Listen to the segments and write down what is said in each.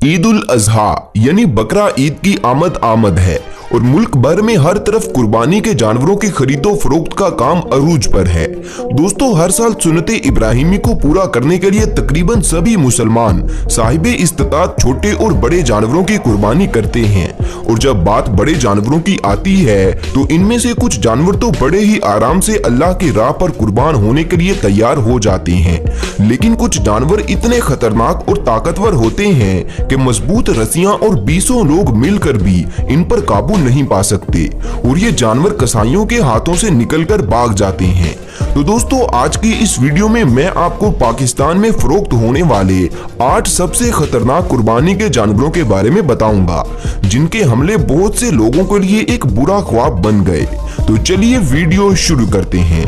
ईद उल अजहा यानी बकरा ईद की आमद है और मुल्क भर में हर तरफ कुर्बानी के जानवरों की खरीदो फरोख्त का काम अरूज पर है। दोस्तों, हर साल सुन्नते इब्राहिमी को पूरा करने के लिए तकरीबन सभी मुसलमान साहिबे इस्तिताअत छोटे और बड़े जानवरों की कुर्बानी करते हैं। और जब बात बड़े जानवरों की आती है तो इनमें से कुछ जानवर तो बड़े ही आराम से अल्लाह की राह पर कुर्बान होने के लिए तैयार हो जाते हैं, लेकिन कुछ जानवर इतने खतरनाक और ताकतवर होते हैं कि मजबूत रस्सियां और 20 लोग मिलकर भी इन पर काबू नहीं पा सकते और ये जानवर कसाईयों के हाथों से निकलकर भाग जाते हैं। तो दोस्तों, आज की इस वीडियो में मैं आपको पाकिस्तान में फरोख्त होने वाले 8 सबसे खतरनाक कुर्बानी के जानवरों के बारे में बताऊंगा, जिनके हमले बहुत से लोगों के लिए एक बुरा ख्वाब बन गए। तो चलिए वीडियो शुरू करते हैं।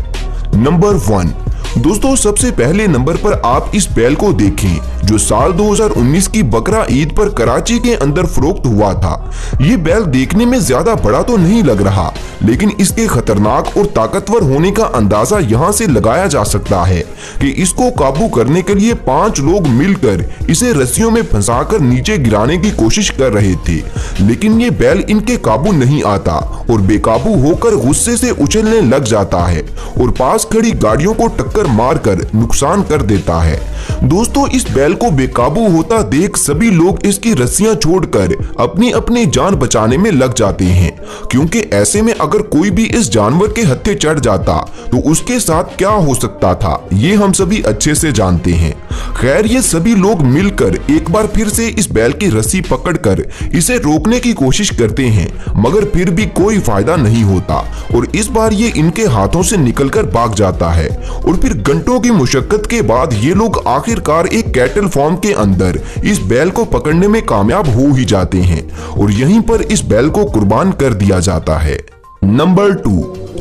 नंबर 1, दोस्तों सबसे पहले नंबर पर आप इस बैल को देखें जो साल 2019 की बकरा ईद पर कराची के अंदर फरोख्त हुआ था। ये बैल देखने में ज्यादा बड़ा तो नहीं लग रहा, लेकिन इसके खतरनाक और ताकतवर होने का अंदाजा यहाँ से लगाया जा सकता है कि इसको काबू करने के लिए 5 लोग मिलकर इसे रस्सियों में फंसाकर नीचे गिराने की कोशिश कर रहे थे, लेकिन ये बैल इनके काबू नहीं आता और बेकाबू होकर गुस्से से उछलने लग जाता है और पास खड़ी गाड़ियों को टक्कर मारकर नुकसान कर देता है। दोस्तों, इस बैल को बेकाबू होता देख सभी लोग इसकी रस्सियां छोड़कर अपनी अपनी जान बचाने में लग जाते हैं, क्योंकि ऐसे में अगर कोई भी इस जानवर के हत्थे चढ़ जाता तो उसके साथ क्या हो सकता था ये हम सभी अच्छे से जानते हैं। खैर, ये सभी लोग मिलकर एक बार फिर से इस बैल की रस्सी पकड़कर इसे रोकने की कोशिश करते हैं, मगर फिर भी कोई फायदा नहीं होता और इस बार ये इनके हाथों से निकलकर भाग जाता है। और फिर घंटों की मुशक्कत के बाद ये लोग आखिरकार एक कैटल फार्म के अंदर इस बैल को पकड़ने में कामयाब हो ही जाते हैं और यहीं पर इस बैल को कुर्बान कर दिया जाता है। नंबर 2,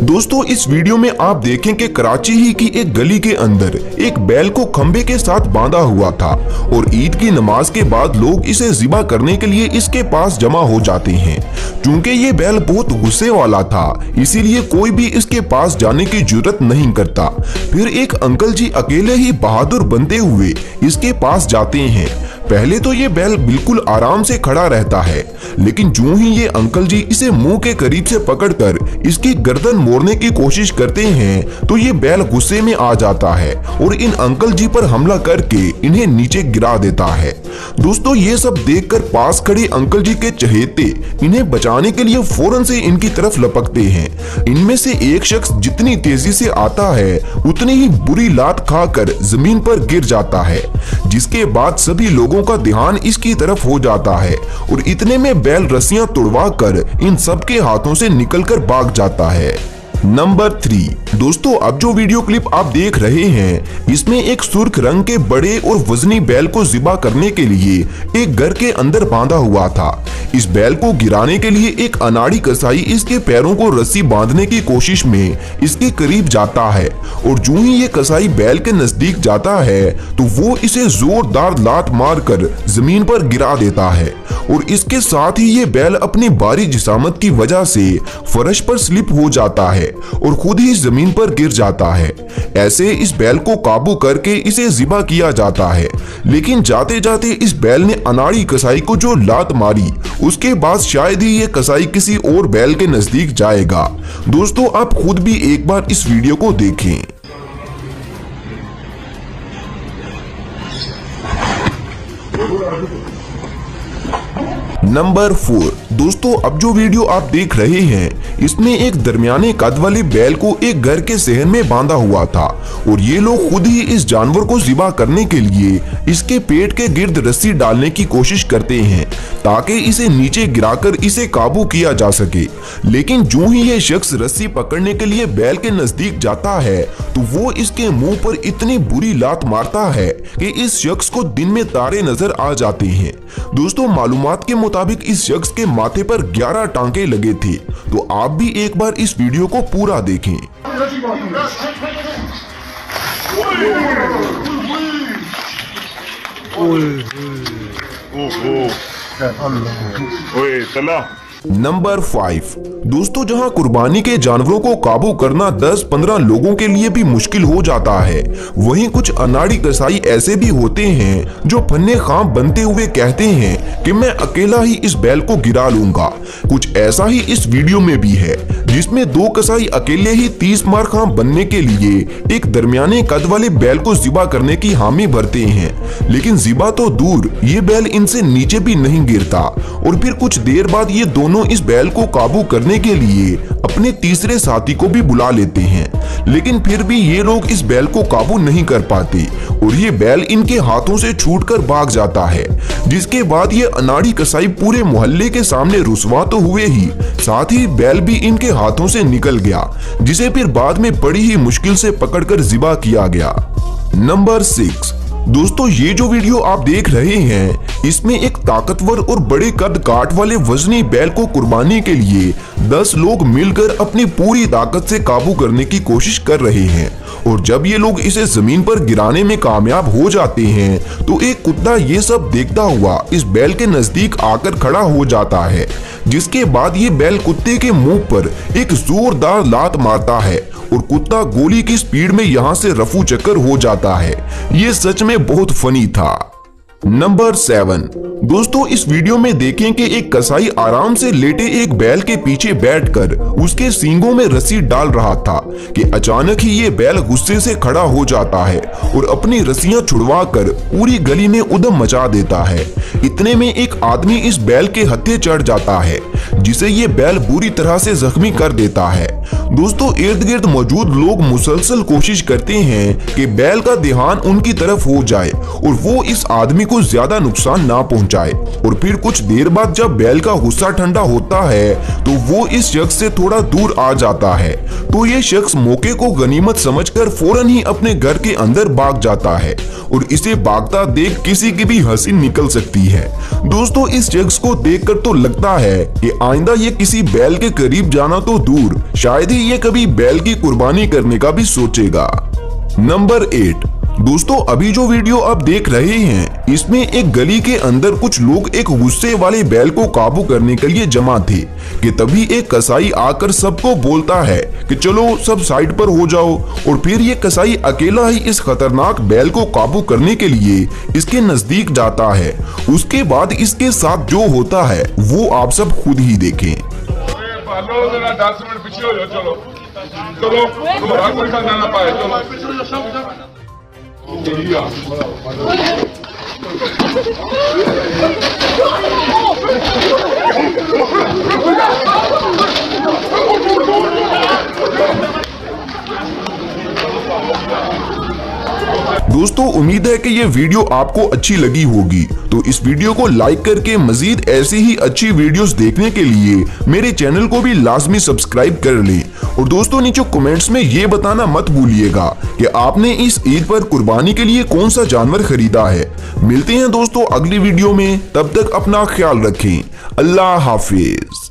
दोस्तों इस वीडियो में आप देखें कि कराची ही की एक गली के अंदर एक बैल को खंबे के साथ बांधा हुआ था और ईद की नमाज के बाद लोग इसे ज़िबा करने के लिए इसके पास जमा हो जाते हैं। चूंकि ये बैल बहुत गुस्से वाला था, इसीलिए कोई भी इसके पास जाने की जुर्रत नहीं करता। फिर एक अंकल जी अकेले ही बहादुर बनते हुए इसके पास जाते हैं। पहले तो ये बैल बिल्कुल आराम से खड़ा रहता है, लेकिन जो ही ये अंकल जी इसे मुंह के करीब से पकड़कर इसकी गर्दन मोड़ने की कोशिश करते हैं तो ये बैल गुस्से में आ जाता है और इन अंकल जी पर हमला करके इन्हें नीचे गिरा देता है। दोस्तों, ये सब देखकर पास खड़े अंकल जी के चहेते इन्हें बचाने के लिए फौरन से इनकी तरफ लपकते हैं। इनमें से एक शख्स जितनी तेजी से आता है उतनी ही बुरी लात खाकर जमीन पर गिर जाता है, जिसके बाद सभी लोगों का ध्यान इसकी तरफ हो जाता है और इतने में बैल रस्सियां तुड़वा कर इन सबके हाथों से निकलकर भाग जाता है। नंबर 3, दोस्तों अब जो वीडियो क्लिप आप देख रहे हैं इसमें एक सुर्ख रंग के बड़े और वजनी बैल को ज़िबा करने के लिए एक घर के अंदर बांधा हुआ था। इस बैल को गिराने के लिए एक अनाड़ी कसाई इसके पैरों को रस्सी बांधने की कोशिश में इसके करीब जाता है और जो ही ये कसाई बैल के नजदीक जाता है तो वो इसे जोरदार लात मारकर जमीन पर गिरा देता है और इसके साथ ही ये बैल अपनी भारी जिसामत की वजह से फर्श पर स्लिप हो जाता है और खुद ही जमीन पर गिर जाता है। ऐसे इस बैल को काबू करके इसे ज़िबा किया जाता है, लेकिन जाते जाते इस बैल ने अनाड़ी कसाई को जो लात मारी उसके बाद शायद ही ये कसाई किसी और बैल के नजदीक जाएगा। दोस्तों, आप खुद भी एक बार इस वीडियो को देखें। नंबर 4, दोस्तों अब जो वीडियो आप देख रहे हैं इसमें एक दरमियाने कद वाले बैल को एक घर के सहन में बांधा हुआ था और ये लोग खुद ही इस जानवर को ज़िबा करने के लिए इसके पेट के गिर्द रस्सी डालने की कोशिश करते हैं ताकि इसे नीचे गिराकर इसे काबू किया जा सके। लेकिन जो ही ये शख्स रस्सी पकड़ने के लिए बैल के नजदीक जाता है तो वो इसके मुंह पर इतनी बुरी लात मारता है कि इस शख्स को दिन में तारे नजर आ जाते हैं। दोस्तों, मालूमात के मुताबिक इस शख्स के माथे पर 11 टांके लगे थे। तो आप भी एक बार इस वीडियो को पूरा देखें। ओए चला नंबर 5। दोस्तों, जहां कुर्बानी के जानवरों को काबू करना 10-15 लोगों के लिए भी मुश्किल हो जाता है, वहीं कुछ अनाड़ी कसाई ऐसे भी होते हैं जो फन्ने खां बनते हुए कहते हैं कि मैं अकेला ही इस बैल को गिरा लूंगा। कुछ ऐसा ही इस वीडियो में भी है, जिसमें 2 कसाई अकेले ही 30 मार खां बनने के लिए एक दरमियाने कद वाले बैल को ज़िबा करने की हामी भरते हैं, लेकिन ज़िबा तो दूर, ये बैल इनसे नीचे भी नहीं गिरता। और फिर कुछ देर बाद ये दोनों इस बैल को काबू करने के लिए अपने तीसरे साथी को भी बुला लेते हैं, लेकिन फिर भी ये लोग इस बैल को काबू नहीं कर पाते और ये बैल इनके हाथों से छूटकर भाग जाता है। जिसके बाद ये अनाड़ी कसाई पूरे मोहल्ले के सामने रुसवा तो हुए ही, साथ ही बैल भी इनके हाथों से निकल गया, जिसे फिर बाद में बड़ी ही मुश्किल से पकड़कर ज़िबा किया गया। नंबर 6। दोस्तों, ये जो वीडियो आप देख रहे हैं, इसमें एक ताकतवर और बड़े कद काट वाले वजनी बैल को कुर्बानी के लिए 10 लोग मिलकर अपनी पूरी ताकत से काबू करने की कोशिश कर रहे हैं। और जब ये लोग इसे जमीन पर गिराने में कामयाब हो जाते हैं, तो एक कुत्ता ये सब देखता हुआ इस बैल के नजदीक आकर खड़ा हो जाता है, जिसके बाद ये बैल कुत्ते के मुंह पर एक जोरदार लात मारता है और कुत्ता गोली की स्पीड में यहाँ से रफू चक्कर हो जाता है। ये सच में बहुत फनी था। नंबर 7। दोस्तों, इस वीडियो में देखें कि एक कसाई आराम से लेटे एक बैल के पीछे बैठकर उसके सींगों में रस्सी डाल रहा था कि अचानक ही ये बैल गुस्से से खड़ा हो जाता है और अपनी रस्सियां छुड़वाकर पूरी गली में उधम मचा देता है। इतने में एक आदमी इस बैल के हत्थे चढ़ जाता है, जिसे ये बैल बुरी तरह से जख्मी कर देता है। दोस्तों, इर्द गिर्द मौजूद लोग मुसलसल कोशिश करते हैं कि बैल का ध्यान उनकी तरफ हो जाए और वो इस आदमी को ज्यादा नुकसान ना पहुंचाए। और फिर कुछ देर बाद जब बैल का गुस्सा ठंडा होता है, तो वो इस शख्स से थोड़ा दूर आ जाता है। तो ये शख्स मौके को गनीमत समझकर फौरन ही अपने घर के अंदर भाग जाता है और इसे भागता देख किसी की भी हंसी निकल सकती है। दोस्तों, इस शख्स को देखकर तो लगता है कि आइंदा ये किसी बैल के करीब जाना तो दूर, शायद ही ये कभी बैल की कुर्बानी करने का भी सोचेगा। नंबर 8। दोस्तों, अभी जो वीडियो आप देख रहे हैं, इसमें एक गली के अंदर कुछ लोग एक गुस्से वाले बैल को काबू करने के लिए जमा थे कि तभी एक कसाई आकर सबको बोलता है कि चलो सब साइड पर हो जाओ। और फिर ये कसाई अकेला ही इस खतरनाक बैल को काबू करने के लिए इसके नजदीक जाता है। उसके बाद इसके साथ जो होता है वो आप सब खुद ही देखें। दोस्तों, उम्मीद है कि ये वीडियो आपको अच्छी लगी होगी, तो इस वीडियो को लाइक करके मजीद ऐसी ही अच्छी वीडियोस देखने के लिए मेरे चैनल को भी लाजमी सब्सक्राइब कर लें। और दोस्तों, नीचे कमेंट्स में ये बताना मत भूलिएगा कि आपने इस ईद पर कुर्बानी के लिए कौन सा जानवर खरीदा है। मिलते हैं दोस्तों अगली वीडियो में, तब तक अपना ख्याल रखें। अल्लाह हाफिज।